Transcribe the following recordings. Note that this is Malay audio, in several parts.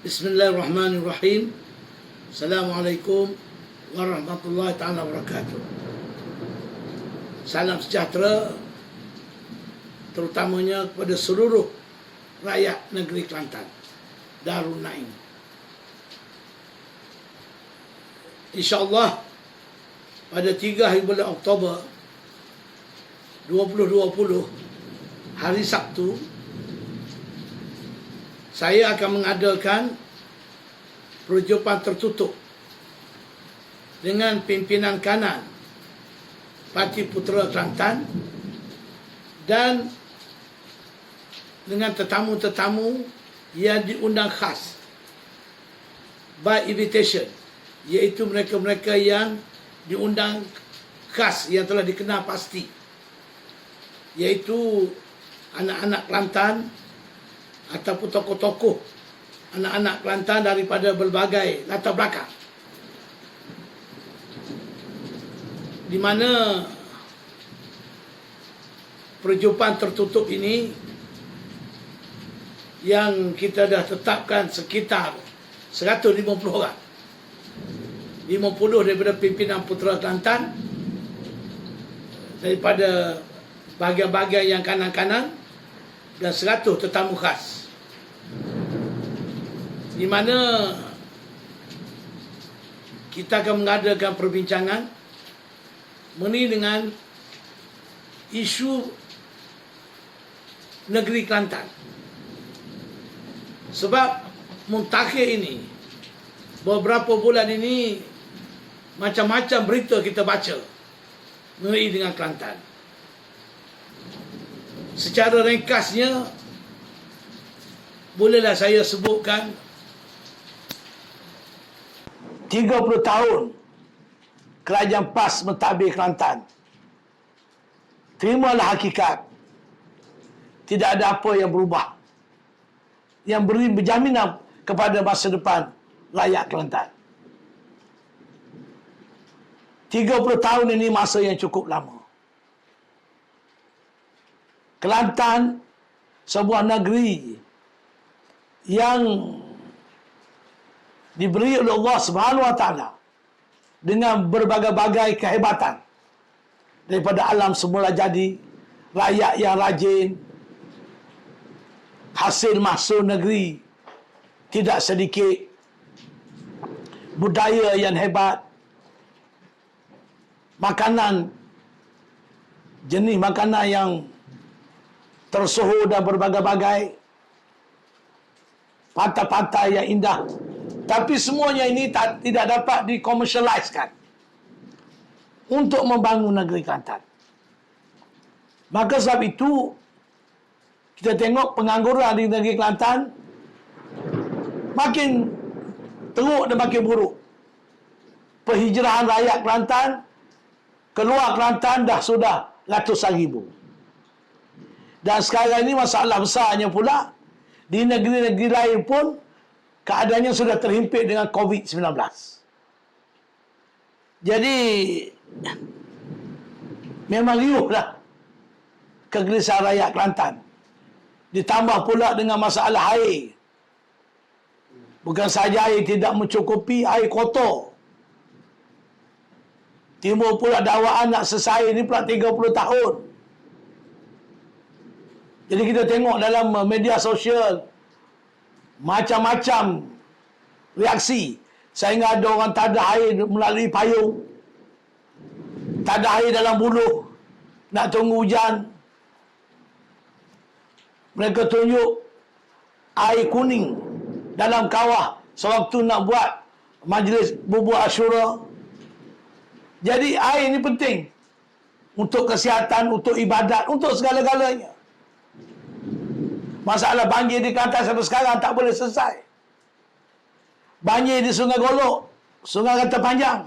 Bismillahirrahmanirrahim. Assalamualaikum warahmatullahi taala wabarakatuh. Salam sejahtera terutamanya kepada seluruh rakyat negeri Kelantan, Darul Naim. InsyaAllah pada 3 hari bulan Oktober 2020, hari Sabtu, saya akan mengadakan perjumpaan tertutup dengan pimpinan kanan Parti Putera Kelantan dan dengan tetamu-tetamu yang diundang khas by invitation, iaitu mereka-mereka yang diundang khas yang telah dikenal pasti, iaitu anak-anak Kelantan ataupun tokoh-tokoh anak-anak Kelantan daripada berbagai latar belakang, di mana perjumpaan tertutup ini yang kita dah tetapkan sekitar 150 orang, 50 daripada pimpinan Putera Kelantan daripada bahagian-bahagian yang kanan-kanan dan 100 tetamu khas, di mana kita akan mengadakan perbincangan mengenai dengan isu negeri Kelantan. Sebab mutakhir ini, beberapa bulan ini, macam-macam berita kita baca mengenai dengan Kelantan. Secara ringkasnya, bolehlah saya sebutkan 30 tahun Kerajaan PAS mentadbir Kelantan. Terimalah hakikat, tidak ada apa yang berubah yang beri berjaminan kepada masa depan rakyat Kelantan. 30 tahun ini masa yang cukup lama. Kelantan, sebuah negeri yang diberi oleh Allah Subhanahu Wa Taala dengan berbagai-bagai kehebatan, daripada alam semula jadi, rakyat yang rajin, hasil mahsul negeri tidak sedikit, budaya yang hebat, makanan, jenis makanan yang tersohor dan berbagai-bagai, pantai-pantai yang indah. Tapi semuanya ini tidak dapat dikomersialiskan untuk membangun negeri Kelantan. Maka sebab itu, kita tengok pengangguran di negeri Kelantan makin teruk dan makin buruk. Perhijrahan rakyat Kelantan keluar Kelantan dah sudah ratusan ribu. Dan sekarang ini masalah besarnya pula, di negeri-negeri lain pun keadaannya sudah terhimpit dengan COVID-19. Jadi memang riuhlah kegelisahan rakyat Kelantan. Ditambah pula dengan masalah air. Bukan saja air tidak mencukupi, air kotor. Timbul pula dakwaan nak selesai ini pula 30 tahun. Jadi kita tengok dalam media sosial macam-macam reaksi. Sehingga ada orang tak ada air melalui payung, tak ada air dalam buluh, nak tunggu hujan. Mereka tunjuk air kuning dalam kawah sewaktu nak buat majlis bubuh Ashura. Jadi air ini penting untuk kesihatan, untuk ibadat, untuk segala-galanya. Masalah banjir di Kelantan sampai sekarang tak boleh selesai. Banjir di Sungai Golok, Sungai Kata Panjang,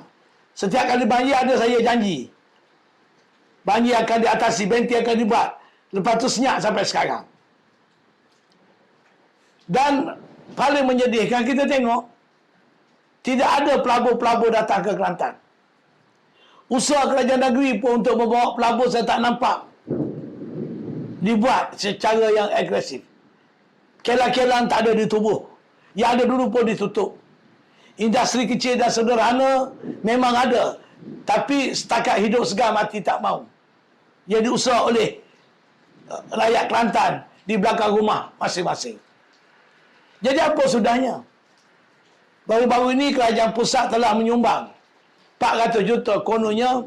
setiap kali banjir ada saya janji, banjir akan diatasi, benti akan dibuat. Lepas tu senyap sampai sekarang. Dan paling menyedihkan, kita tengok tidak ada pelabur-pelabur datang ke Kelantan. Usaha kerajaan negeri pun untuk membawa pelabur saya tak nampak dibuat secara yang agresif. Kelang-kelang tak ada di tubuh Yang ada dulu pun ditutup. Industri kecil dan sederhana memang ada. Tapi setakat hidup segar mati tak mau. Yang diusaha oleh rakyat Kelantan di belakang rumah masing-masing. Jadi apa sudahnya? Baru-baru ini kerajaan pusat telah menyumbang 400 juta kononnya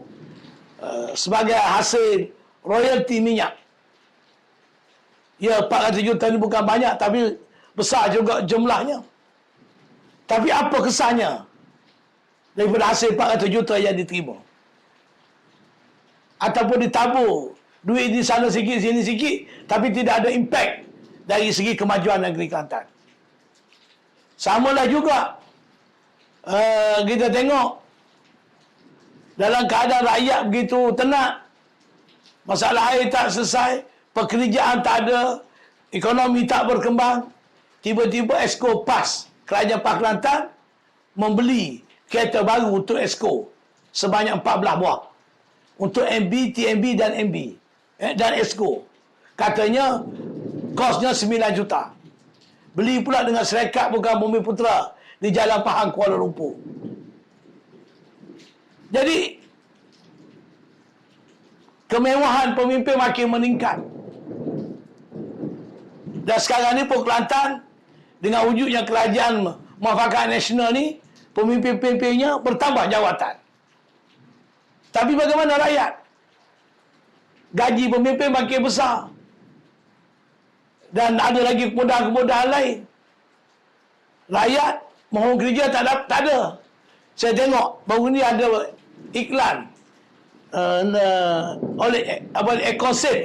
sebagai hasil royalti minyak. Ya, 400 juta ni bukan banyak, tapi besar juga jumlahnya. Tapi apa kesannya daripada hasil 400 juta yang diterima? Ataupun ditabur duit di sana sikit, sini sikit, tapi tidak ada impact dari segi kemajuan negeri Kelantan. Samalah juga kita tengok dalam keadaan rakyat begitu tenang, masalah air tak selesai, pekerjaan tak ada, ekonomi tak berkembang, tiba-tiba Esko PAS, Kerajaan PAS Kelantan membeli kereta baru untuk Esko sebanyak 14 buah untuk MB, TMB dan MB dan Esko. Katanya kosnya 9 juta. Beli pula dengan syarikat bukan Bumi Putra di Jalan Pahang, Kuala Lumpur. Jadi kemewahan pemimpin makin meningkat. Dan sekarang ni pun Kelantan dengan wujudnya kerajaan muafakat nasional ni, pemimpin-pemimpinnya bertambah jawatan. Tapi bagaimana rakyat? Gaji pemimpin makin besar. Dan ada lagi kemudahan-kemudahan lain. Rakyat mohon kerja tak ada. Saya tengok baru ni ada iklan oleh Ecosep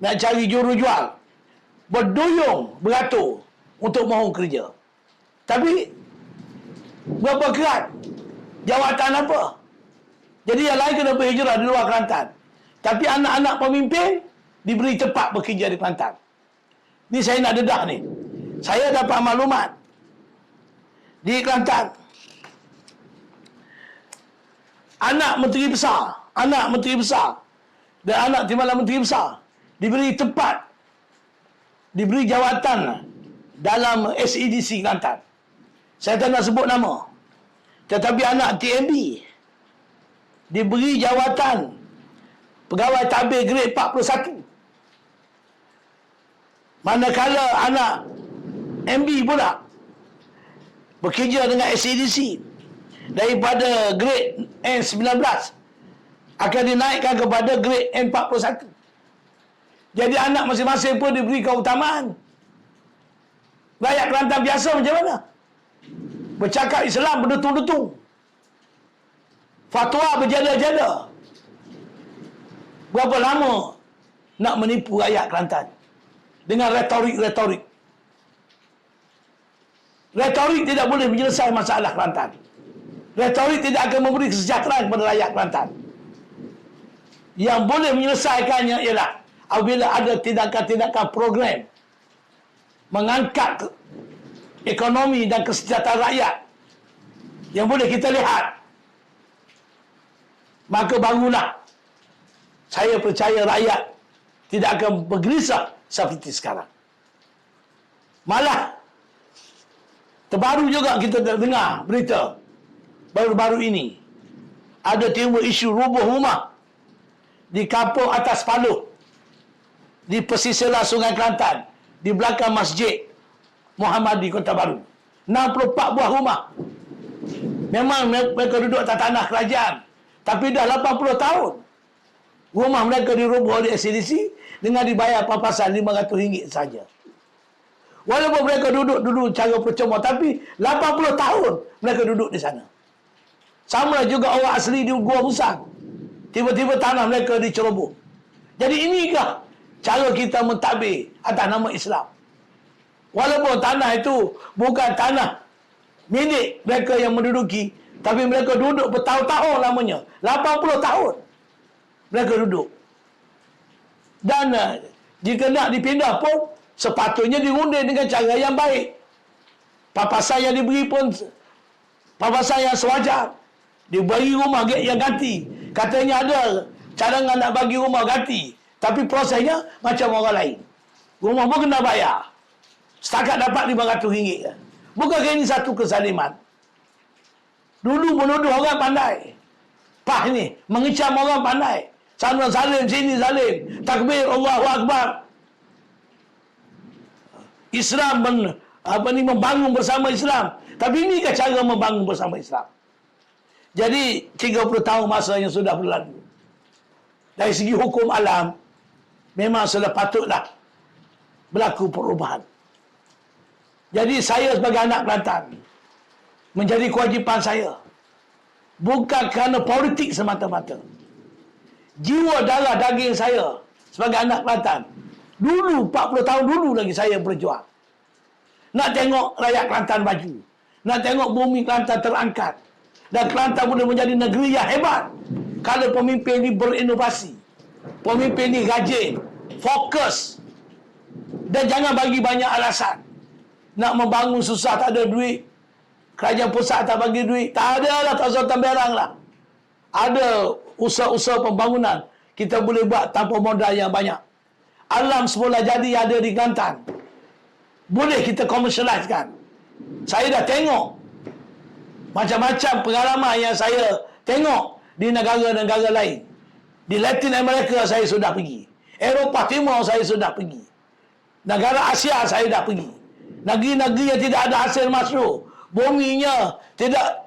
nak cari jurujual, berduyung beratur untuk mohon kerja. Tapi berapa kerat? Jawatan apa? Jadi yang lain kena berhijrah di luar Kelantan. Tapi anak-anak pemimpin diberi tempat bekerja di Kelantan. Ni saya nak dedah ni. Saya dapat maklumat di Kelantan, anak menteri besar dan anak timbalan menteri besar diberi tempat, diberi jawatan dalam SEDC Kelantan. Saya tak nak sebut nama. Tetapi anak TMB diberi jawatan pegawai tabir grade 41. Manakala anak MB pula bekerja dengan SEDC daripada grade N19 akan dinaikkan kepada grade N41. Jadi anak masing-masing pun diberi keutamaan. Rakyat Kelantan biasa macam mana? Bercakap Islam berdetung-detung, fatwa berjada-jada. Berapa lama nak menipu rakyat Kelantan dengan retorik-retorik? Retorik tidak boleh menyelesaikan masalah Kelantan. Retorik tidak akan memberi kesejahteraan kepada rakyat Kelantan. Yang boleh menyelesaikannya ialah apabila ada tindakan-tindakan program mengangkat ekonomi dan kesejahteraan rakyat yang boleh kita lihat, maka barulah saya percaya rakyat tidak akan bergelisah seperti sekarang. Malah terbaru juga kita dengar berita baru-baru ini ada timbul isu rubuh rumah di kampung Atas Paluh di pesisir Sungai Kelantan di belakang Masjid Muhammadi Kota Baru. 64 buah rumah. Memang mereka duduk atas tanah kerajaan, tapi dah 80 tahun rumah mereka dirubuh oleh SEDC dengan dibayar papasan RM500 saja. Walaupun mereka duduk dulu cara percuma, tapi 80 tahun mereka duduk di sana. Sama juga orang asli di Gua Musang. Tiba-tiba tanah mereka diceroboh. Jadi inikah cara kita mentadbir atas nama Islam? Walaupun tanah itu bukan tanah milik mereka yang menduduki, tapi mereka duduk bertahun-tahun lamanya. 80 tahun mereka duduk. Dan jika nak dipindah pun sepatutnya dirunding dengan cara yang baik. Papasan yang diberi pun papasan yang sewajar. Diberi rumah yang ganti. Katanya ada cadangan nak bagi rumah ganti, tapi prosesnya macam orang lain. Rumah pun kena bayar. Setakat dapat RM500. Bukankah ini satu kezaliman? Dulu menuduh orang pandai. Pah ni, mengecam orang pandai. Sana zalim, sini zalim. Takbir, Allahu Akbar. Islam membangun bersama Islam. Tapi inikah cara membangun bersama Islam? Jadi 30 tahun masa yang sudah berlalu, dari segi hukum alam memang sudah patutlah berlaku perubahan. Jadi saya sebagai anak Kelantan, menjadi kewajipan saya, bukan kerana politik semata-mata. Jiwa darah daging saya sebagai anak Kelantan, dulu 40 tahun dulu lagi saya berjuang. Nak tengok rakyat Kelantan maju, nak tengok bumi Kelantan terangkat, dan Kelantan boleh menjadi negeri yang hebat kalau pemimpin ini berinovasi, pemimpin ini rajin, fokus, dan jangan bagi banyak alasan. Nak membangun susah, tak ada duit, kerajaan pusat tak bagi duit, tak ada lah, tak usah tamberang lah. Ada usaha-usaha pembangunan kita boleh buat tanpa modal yang banyak. Alam semula jadi ada di Kelantan, boleh kita komersialiskan. Saya dah tengok macam-macam pengalaman yang saya tengok di negara-negara lain. Di Latin America saya sudah pergi, Eropah Timur saya sudah pergi, negara Asia saya dah pergi. Negeri-negeri yang tidak ada hasil masuk, buminya tidak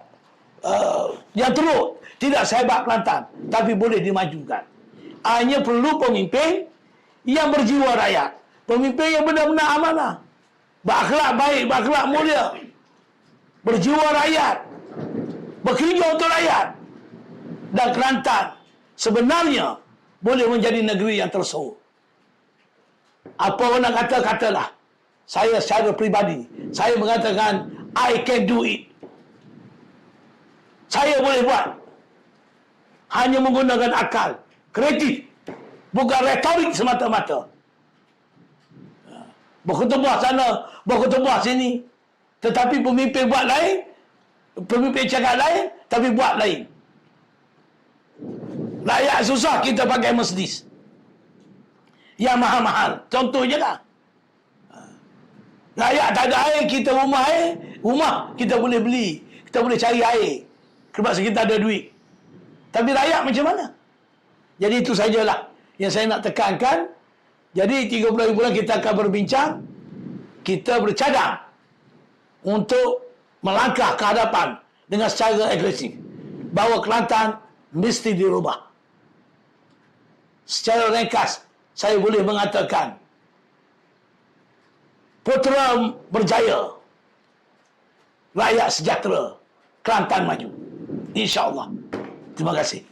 yang teruk, tidak sehebat Kelantan, tapi boleh dimajukan. Hanya perlu pemimpin yang berjiwa rakyat, pemimpin yang benar-benar amanah, berakhlak baik, berakhlak mulia, berjiwa rakyat, bekerja untuk rakyat. Dan Kelantan sebenarnya boleh menjadi negeri yang tersorok. Apa orang nak kata, katalah. Saya secara peribadi, saya mengatakan I can do it. Saya boleh buat. Hanya menggunakan akal, kreatif, bukan retorik semata-mata. Berketubuh sana, berketubuh sini. Tetapi pemimpin buat lain, pemimpin cakap lain, tapi buat lain. Rakyat susah, kita pakai Mercedes yang mahal-mahal. Contoh je lah. Rakyat tak ada air, kita rumah kita boleh beli, kita boleh cari air sebab kita ada duit. Tapi rakyat macam mana? Jadi itu sajalah yang saya nak tekankan. Jadi 30 bulan kita akan berbincang, kita bercadang untuk melangkah ke hadapan dengan secara agresif, bahawa Kelantan mesti dirubah. Secara ringkas saya boleh mengatakan Putera berjaya, rakyat sejahtera, Kelantan maju, insya-Allah. Terima kasih.